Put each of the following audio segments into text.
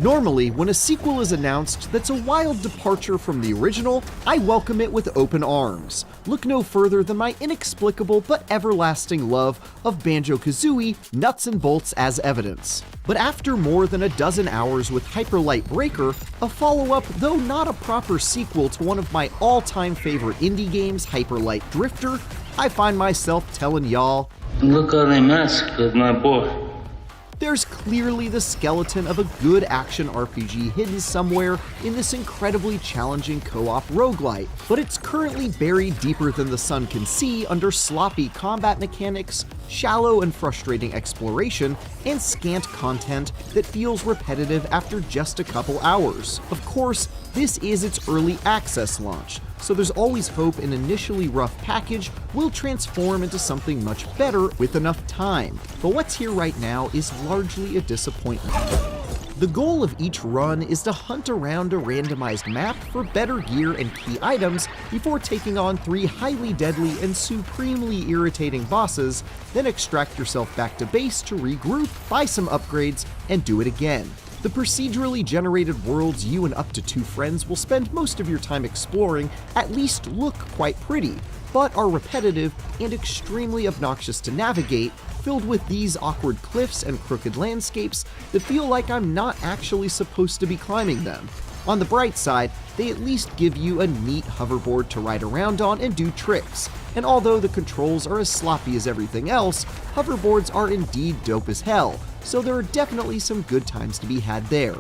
Normally, when a sequel is announced that's a wild departure from the original, I welcome it with open arms. Look no further than my inexplicable but everlasting love of Banjo-Kazooie nuts and bolts as evidence. But after more than a dozen hours with Hyper Light Breaker, a follow-up, though not a proper sequel to one of my all-time favorite indie games, Hyper Light Drifter, I find myself telling y'all, look how they massacred my boy. There's clearly the skeleton of a good action RPG hidden somewhere in this incredibly challenging co-op roguelite, but it's currently buried deeper than the sun can see under sloppy combat mechanics, shallow and frustrating exploration, and scant content that feels repetitive after just a couple hours. Of course, this is its early access launch, so there's always hope an initially rough package will transform into something much better with enough time. But what's here right now is largely a disappointment. The goal of each run is to hunt around a randomized map for better gear and key items before taking on 3 highly deadly and supremely irritating bosses, then extract yourself back to base to regroup, buy some upgrades, and do it again. The procedurally generated worlds you and up to 2 friends will spend most of your time exploring at least look quite pretty, but are repetitive and extremely obnoxious to navigate, filled with these awkward cliffs and crooked landscapes that feel like I'm not actually supposed to be climbing them. On the bright side, they at least give you a neat hoverboard to ride around on and do tricks, and although the controls are as sloppy as everything else, hoverboards are indeed dope as hell, so there are definitely some good times to be had there.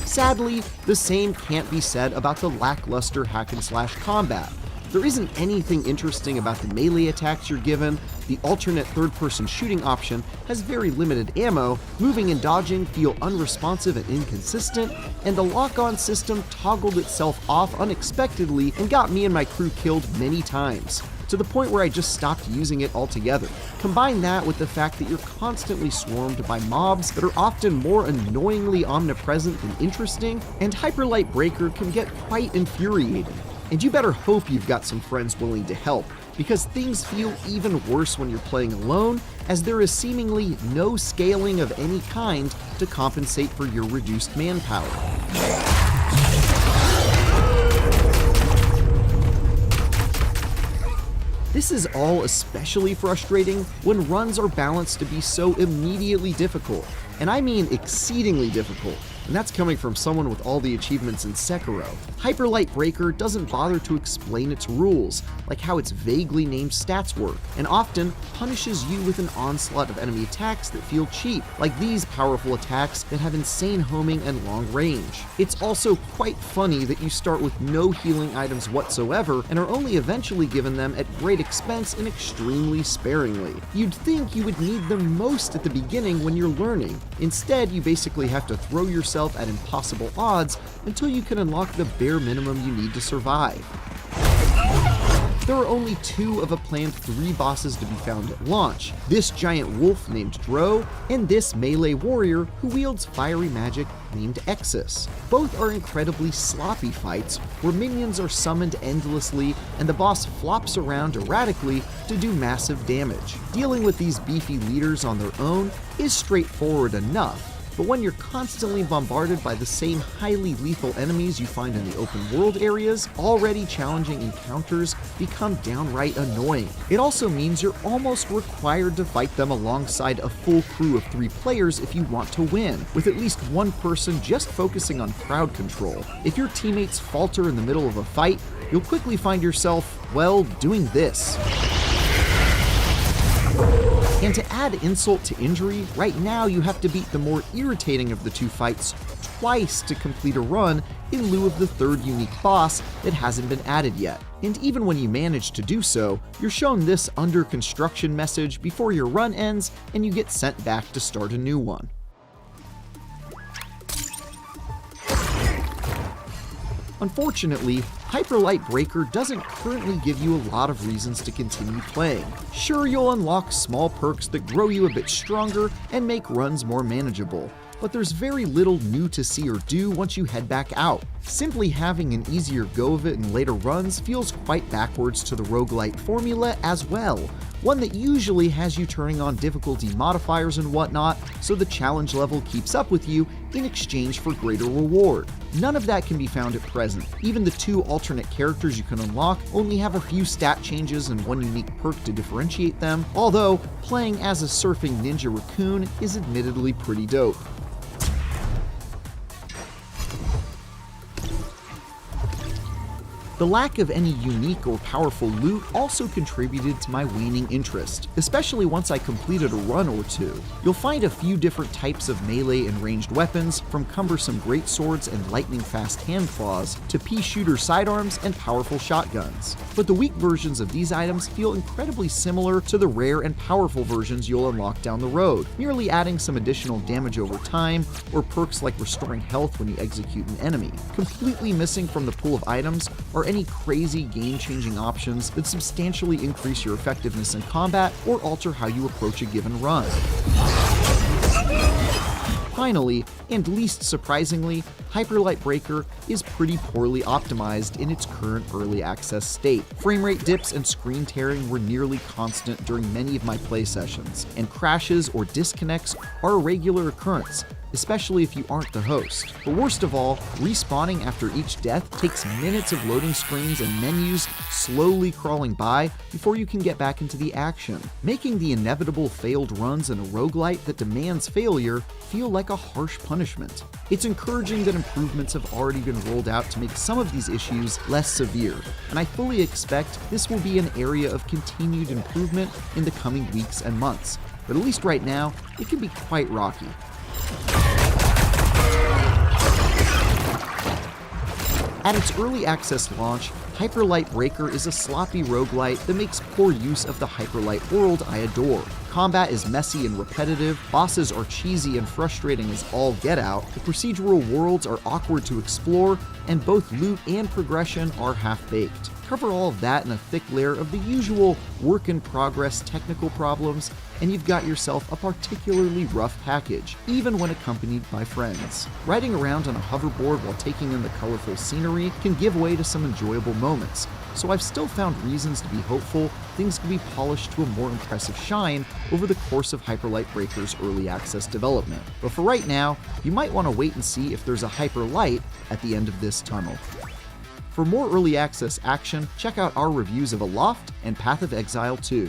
Sadly, the same can't be said about the lackluster hack-and-slash combat. There isn't anything interesting about the melee attacks you're given, the alternate third-person shooting option has very limited ammo, moving and dodging feel unresponsive and inconsistent, and the lock-on system toggled itself off unexpectedly and got me and my crew killed many times, to the point where I just stopped using it altogether. Combine that with the fact that you're constantly swarmed by mobs that are often more annoyingly omnipresent than interesting, and Hyper Light Breaker can get quite infuriating. And you better hope you've got some friends willing to help, because things feel even worse when you're playing alone, as there is seemingly no scaling of any kind to compensate for your reduced manpower. This is all especially frustrating when runs are balanced to be so immediately difficult, and I mean exceedingly difficult, and that's coming from someone with all the achievements in Sekiro. Hyper Light Breaker doesn't bother to explain its rules, like how its vaguely named stats work, and often punishes you with an onslaught of enemy attacks that feel cheap, like these powerful attacks that have insane homing and long range. It's also quite funny that you start with no healing items whatsoever and are only eventually given them at great expense and extremely sparingly. You'd think you would need them most at the beginning when you're learning. Instead, you basically have to throw yourself at impossible odds until you can unlock the bare minimum you need to survive. There are only 2 of a planned 3 bosses to be found at launch, this giant wolf named Dro, and this melee warrior who wields fiery magic named Exus. Both are incredibly sloppy fights, where minions are summoned endlessly and the boss flops around erratically to do massive damage. Dealing with these beefy leaders on their own is straightforward enough, but when you're constantly bombarded by the same highly lethal enemies you find in the open world areas, already challenging encounters become downright annoying. It also means you're almost required to fight them alongside a full crew of 3 players if you want to win, with at least one person just focusing on crowd control. If your teammates falter in the middle of a fight, you'll quickly find yourself, well, doing this. And to add insult to injury, right now you have to beat the more irritating of the 2 fights twice to complete a run in lieu of the 3rd unique boss that hasn't been added yet. And even when you manage to do so, you're shown this under construction message before your run ends and you get sent back to start a new one. Unfortunately, Hyper Light Breaker doesn't currently give you a lot of reasons to continue playing. Sure, you'll unlock small perks that grow you a bit stronger and make runs more manageable, but there's very little new to see or do once you head back out. Simply having an easier go of it in later runs feels quite backwards to the roguelite formula as well, one that usually has you turning on difficulty modifiers and whatnot so the challenge level keeps up with you in exchange for greater reward. None of that can be found at present. Even the 2 alternate characters you can unlock only have a few stat changes and 1 unique perk to differentiate them, although playing as a surfing ninja raccoon is admittedly pretty dope. The lack of any unique or powerful loot also contributed to my waning interest, especially once I completed a run or 2. You'll find a few different types of melee and ranged weapons, from cumbersome greatswords and lightning-fast hand claws to pea-shooter sidearms and powerful shotguns. But the weak versions of these items feel incredibly similar to the rare and powerful versions you'll unlock down the road, merely adding some additional damage over time or perks like restoring health when you execute an enemy. Completely missing from the pool of items are any crazy game-changing options that substantially increase your effectiveness in combat or alter how you approach a given run. Finally, and least surprisingly, Hyperlight Breaker is pretty poorly optimized in its current early access state. Framerate dips and screen tearing were nearly constant during many of my play sessions, and crashes or disconnects are a regular occurrence, especially if you aren't the host. But worst of all, respawning after each death takes minutes of loading screens and menus slowly crawling by before you can get back into the action, making the inevitable failed runs in a roguelite that demands failure feel like a harsh punishment. It's encouraging that improvements have already been rolled out to make some of these issues less severe, and I fully expect this will be an area of continued improvement in the coming weeks and months. But at least right now, it can be quite rocky. At its early access launch, Hyperlight Breaker is a sloppy roguelite that makes poor use of the Hyperlight world I adore. Combat is messy and repetitive, bosses are cheesy and frustrating as all get out, the procedural worlds are awkward to explore, and both loot and progression are half-baked. Cover all of that in a thick layer of the usual work-in-progress technical problems, and you've got yourself a particularly rough package, even when accompanied by friends. Riding around on a hoverboard while taking in the colorful scenery can give way to some enjoyable moments, so I've still found reasons to be hopeful things can be polished to a more impressive shine over the course of Hyperlight Breaker's early access development. But for right now, you might want to wait and see if there's a Hyperlight at the end of this tunnel. For more early access action, check out our reviews of Aloft and Path of Exile 2.